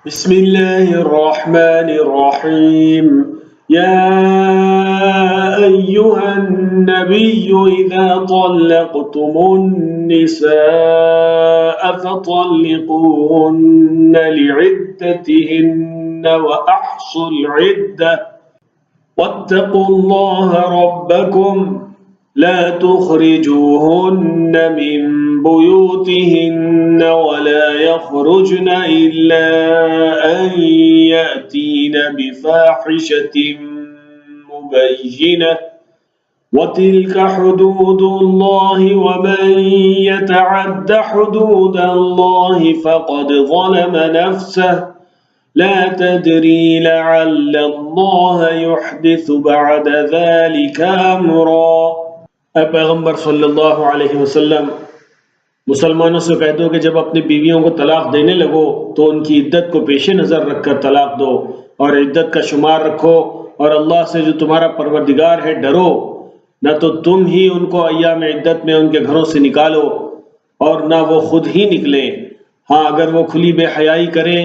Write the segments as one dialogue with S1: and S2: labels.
S1: बिस्मिल्लाहिर्रहमानिर्रहीम। या अय्युहन्नबिय्यु इज़ा तल्लक़्तुमुन्निसाअ फ़तल्लिक़ूहुन्ना लिइद्दतिहिन्ना व अह्सुल इद्दह वत्तक़ुल्लाह रब्बकुम ला तुख़रिजूहुन्न मिन बुयूतिहिन्न वला यख़रुजन इल्ला अन यअतीन बिफ़ाहिशतिन मुबय्यिनह वतिल्क हुदूदुल्लाहि वमन यतअद्द हुदूदल्लाहि फ़क़द ज़लम नफ़्सह ला तदरी लअल्लल्लाह युहदिसु बअद ज़ालिका अम्रा। ऐ पैगम्बर सल्लल्लाहु अलैहि वसल्लम, मुसलमानों से कह दो कि जब अपनी बीवियों को तलाक देने लगो तो उनकी इद्दत को पेश नज़र रखकर तलाक दो और इद्दत का शुमार रखो और अल्लाह से जो तुम्हारा परवरदिगार है डरो। न तो तुम ही उनको अय्याम इद्दत में उनके घरों से निकालो और न वो खुद ही निकलें। हाँ, अगर वो खुली बेहयाई करें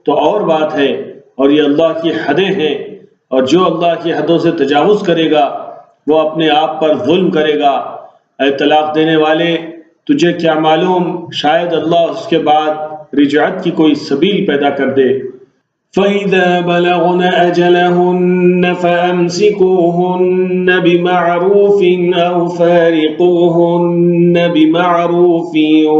S1: तो और बात है, और ये अल्लाह की हदें हैं, और जो अल्लाह की हदों से तजावुज़ करेगा वो अपने आप पर जुल्म करेगा। ऐ तलाक देने वाले, तुझे क्या मालूम, शायद अल्लाह उसके बाद रिजात की कोई सबील पैदा कर दे। फ़इज़ा बलग़न अजलहुन्न फ़अम्सिकूहुन्न बिमअरूफ़िन औ फ़ारिक़ूहुन्न बिमअरूफ़िन व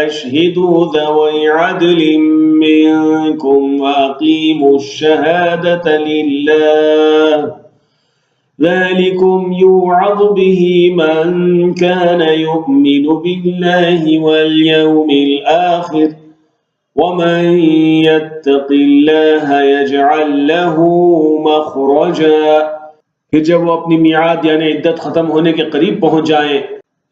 S1: अशहिदू ज़वै अदलिन मिनकुम व अक़ीमुश शहादत लिल्लाह ज़ालिकुम युअज़ु बिही मन कान युमिनु बिल्लाहि वल यौमिल आखिर वमन यत्तक़िल्लाह यजअल लहू मख़रजा। फिर जब वो अपनी मियाद यानी इद्दत ख़त्म होने के करीब पहुँच जाएं,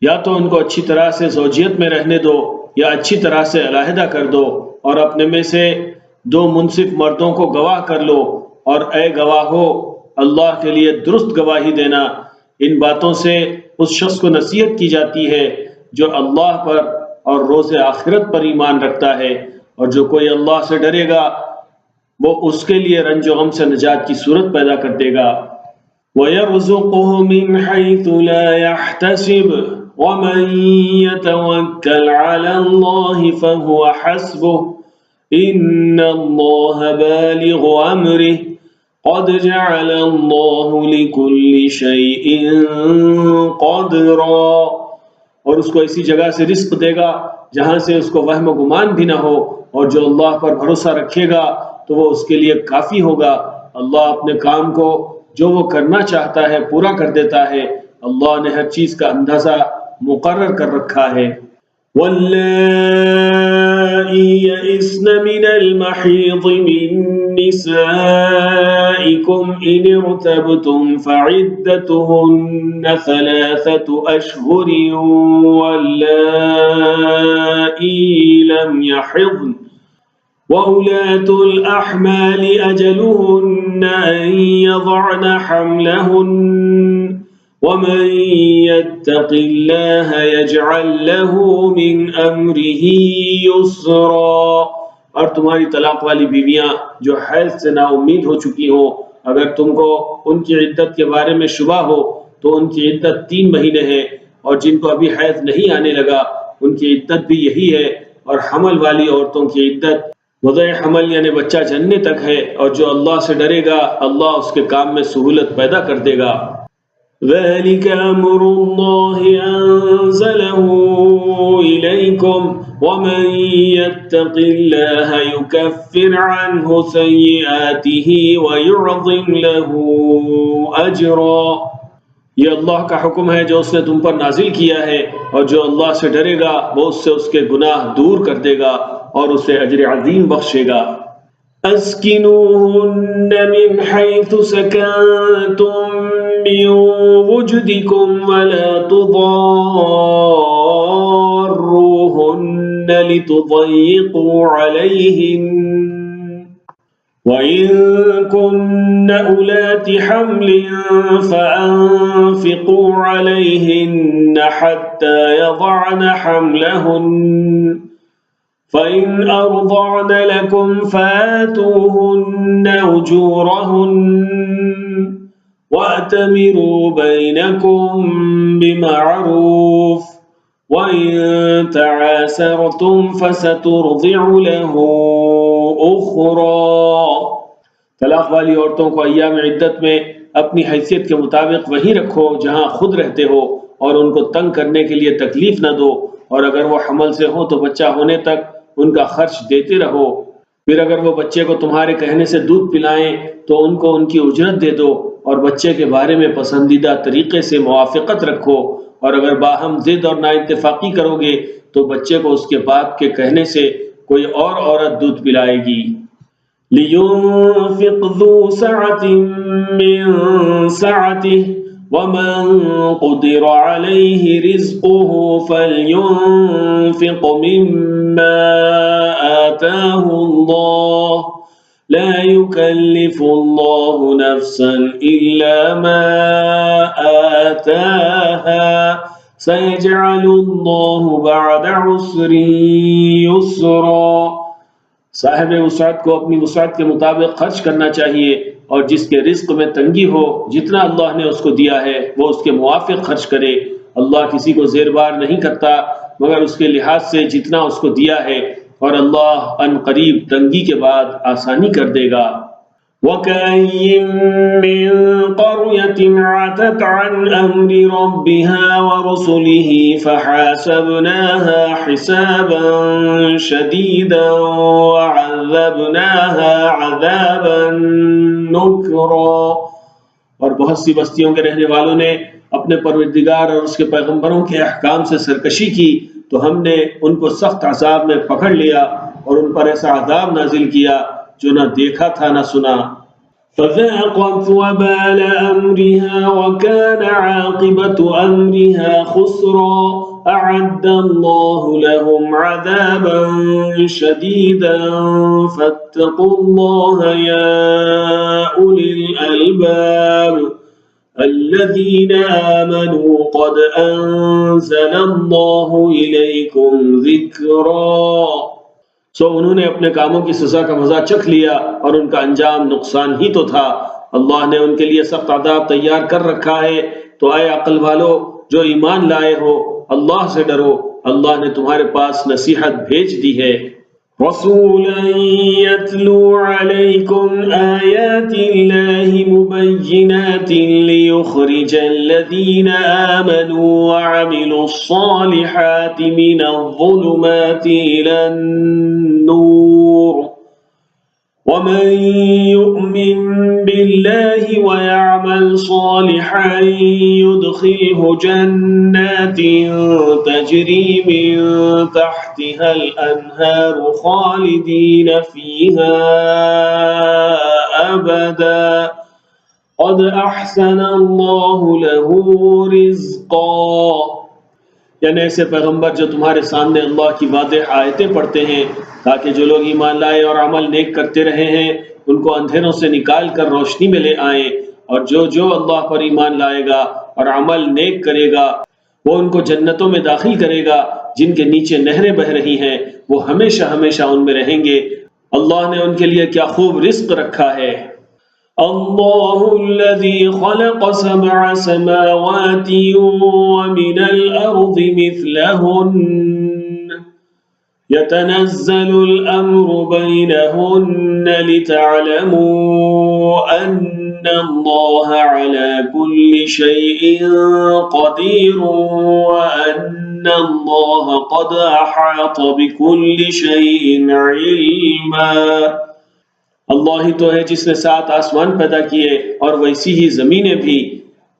S1: या तो उनको अच्छी तरह से ज़ौजियत में रहने दो या अच्छी तरह से अलहदा कर दो, और अपने में से दो मुनसिफ मर्दों को गवाह कर लो, और ए गवाहो, अल्लाह के लिए दुरुस्त गवाही देना। इन बातों से उस शख्स को नसीहत की जाती है जो अल्लाह पर और रोज़े आखिरत पर ईमान रखता है, और जो कोई अल्लाह से डरेगा वो उसके लिए रंजो गम से निजात की सूरत पैदा कर देगा। वयर्ज़ुक़ुहु मिन हैथु ला यहतसिब वमन यतवक्कल अलल्लाहि फहुव हस्बुह इन्नल्लाह बालिगु अम्रिह क़द जअलल्लाहु लिकुल्लि शैइन क़दरा। और उसको ऐसी जगह से रिज़्क़ देगा जहाँ से उसको वहम गुमान भी न हो, और जो अल्लाह पर भरोसा रखेगा तो वो उसके लिए काफ़ी होगा। अल्लाह अपने काम को जो वो करना चाहता है पूरा कर देता है। अल्लाह ने हर चीज़ का अंदाज़ा मुक़र्रर कर रखा है। वल्लाई यइस्न मिनल महीज़ि मिन निसाइकुम इन इर्तबतुम फ़इद्दतुहुन्न सलासतु अशहुरिन वल्लाई लम यहिज़्न वउलातुल अहमालि अजलुहुन्न अन यज़अन हम्लहुन्न वमन यत्तक़िल्लाह यजअल लहू मिन अम्रिही युस्रा। और तुम्हारी तलाक वाली बीवियां जो हैज़ से नाउम्मीद हो चुकी हो, अगर तुमको उनकी इद्दत के बारे में शुबा हो तो उनकी इद्दत 3 महीने है, और जिनको अभी हैज़ नहीं आने लगा उनकी इद्दत भी यही है। और हमल वाली औरतों की इद्दत वज़अ हमल यानी बच्चा जनने तक है, और जो अल्लाह से डरेगा अल्लाह उसके काम में सहूलत पैदा कर देगा। ज़ालिक अम्रुल्लाहि अंज़लहू इलैकुम वमन यत्तक़िल्लाह युकफ्फिर अन्हु सय्यिआतिही व युअज़िम लहू अजरा। ये अल्लाह का हुक्म है जो उसने तुम पर नाजिल किया है, और जो अल्लाह से डरेगा वो उससे उसके गुनाह दूर कर देगा और उसे अजर अज़ीम बख्शेगा। अस्किनूहुन्न मिन हैथु सकनतुम मिन वुजदिकुम वला तुदार्रूहुन्न लितुज़य्यिक़ू अलैहिन्न वइन कुन्न उलाति हम्लिन फ़अन्फ़िक़ू अलैहिन्न हत्ता यज़अन हम्लहुन्न फ़इन अरज़अन लकुम फ़ातूहुन्ना उजूरहुन्न वअतमिरू बैनकुम बिमअरूफ़ वइन तआसरतुम फ़सतुरज़िउ लहू उख़रा। तलाक वाली औरतों को अय्याम इद्दत में अपनी हैसियत के मुताबिक वहीं रखो जहां खुद रहते हो और उनको तंग करने के लिए तकलीफ न दो, और अगर वो हमल से हो तो बच्चा होने तक उनका खर्च देते रहो। फिर अगर वो बच्चे को तुम्हारे कहने से दूध पिलाएं तो उनको उनकी उजरत दे दो, और बच्चे के बारे में पसंदीदा तरीके से मुवाफ़क़त रखो। और अगर बाहम जिद और नाइत्तेफ़ाक़ी करोगे तो बच्चे को उसके बाप के कहने से कोई और औरत दूध पिलाएगी। लियुन्फ़िक़ ज़ू सअतिन मिन सअतिही वमन क़ुदिर अलैहि रिज़्क़ुहु फ़लयुन्फ़िक़ मिम्मा आताहुल्लाह ला युकल्लिफ़ुल्लाहु नफ़्सन इल्ला मा आताहा सयजअलुल्लाहु बअद उस्रिन युस्रा। साहिब वुसअत को अपनी वुसअत के मुताबिक खर्च करना चाहिए, और जिसके रिज़्क़ में तंगी हो जितना अल्लाह ने उसको दिया है वो उसके मुवाफ़िक़ खर्च करे। अल्लाह किसी को ज़ेरबार नहीं करता मगर उसके लिहाज से जितना उसको दिया है, और अल्लाह अनक़रीब तंगी के बाद आसानी कर देगा। वकअय्यिम मिन क़र्यतिन अतत अन अम्रि रब्बिहा वरुसुलिही फ़हसबनाहा हिसाबन शदीदन वअज़्ज़बनाहा अज़ाबन नुक्रा। और बहुत सी बस्तियों के रहने वालों ने अपने परवरदिगार और उसके पैगंबरों के अहकाम से सरकशी की तो हमने उनको सख्त अज़ाब में पकड़ लिया और उन पर ऐसा अज़ाब नाजिल किया जो न देखा था न सुना। फ़ज़ाक़त वबाल अम्रिहा वकान आक़िबतु अम्रिहा खुस्रा अअद्दल्लाहु लहुम अज़ाबन शदीदन फ़त्तक़ुल्लाह या उलिल अलबाब अल्लज़ीन आमनू क़द अंज़लल्लाहु इलैकुम ज़िक्रा। सो उन्होंने अपने कामों की सज़ा का मज़ा चख लिया और उनका अंजाम नुकसान ही तो था। अल्लाह ने उनके लिए सख्त अज़ाब तैयार कर रखा है। तो आए अक्ल वालो जो ईमान लाए हो, अल्लाह से डरो, अल्लाह ने तुम्हारे पास नसीहत भेज दी है। रसूलन यत्लू अलैकुम आयातिल्लाहि मुबय्यिनातिन लियुख़रिजल्लज़ीना आमनू वअमिलुस्सालिहाति मिनज़्ज़ुलुमाति इलन्नूर वमन युअमिन बिल्लाहि वयअमल सालिहन युदखिलहु जन्नातिन तजरी मिन तहतिहल अन्हारु खालिदीन फीहा अबदा क़द अहसनल्लाहु लहू रिज़्क़ा। यानी ऐसे पैगंबर जो तुम्हारे सामने अल्लाह की वाज़ेह आयतें पढ़ते हैं ताकि जो लोग ईमान लाए और अमल नेक करते रहे हैं उनको अंधेरों से निकाल कर रोशनी में ले आए, और जो जो अल्लाह पर ईमान लाएगा और अमल नेक करेगा वो उनको जन्नतों में दाखिल करेगा जिनके नीचे नहरें बह रही हैं, वो हमेशा हमेशा उनमें रहेंगे। अल्लाह ने उनके लिए क्या खूब रिज़्क़ रखा है। अल्लाहुल्लज़ी ख़लक़ सबअ समावाति व मिनल अर्ज़ि मिस्लहुन्न यतनज़्ज़लुल अम्रु बैनहुन्न लितअलमू अन्नल्लाह अला कुल्लि शैइन क़दीरुन व अन्नल्लाह क़द अहात बिकुल्लि शैइन इल्मा। अल्लाह ही तो है जिसने 7 आसमान पैदा किए और वैसी ही ज़मीनें भी,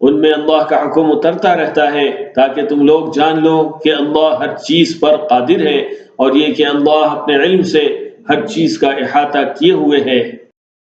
S1: उनमें अल्लाह का हुक्म उतरता रहता है ताकि तुम लोग जान लो कि अल्लाह हर चीज़ पर कादिर है, और ये कि अल्लाह अपने इल्म से हर चीज़ का इहाता किए हुए है।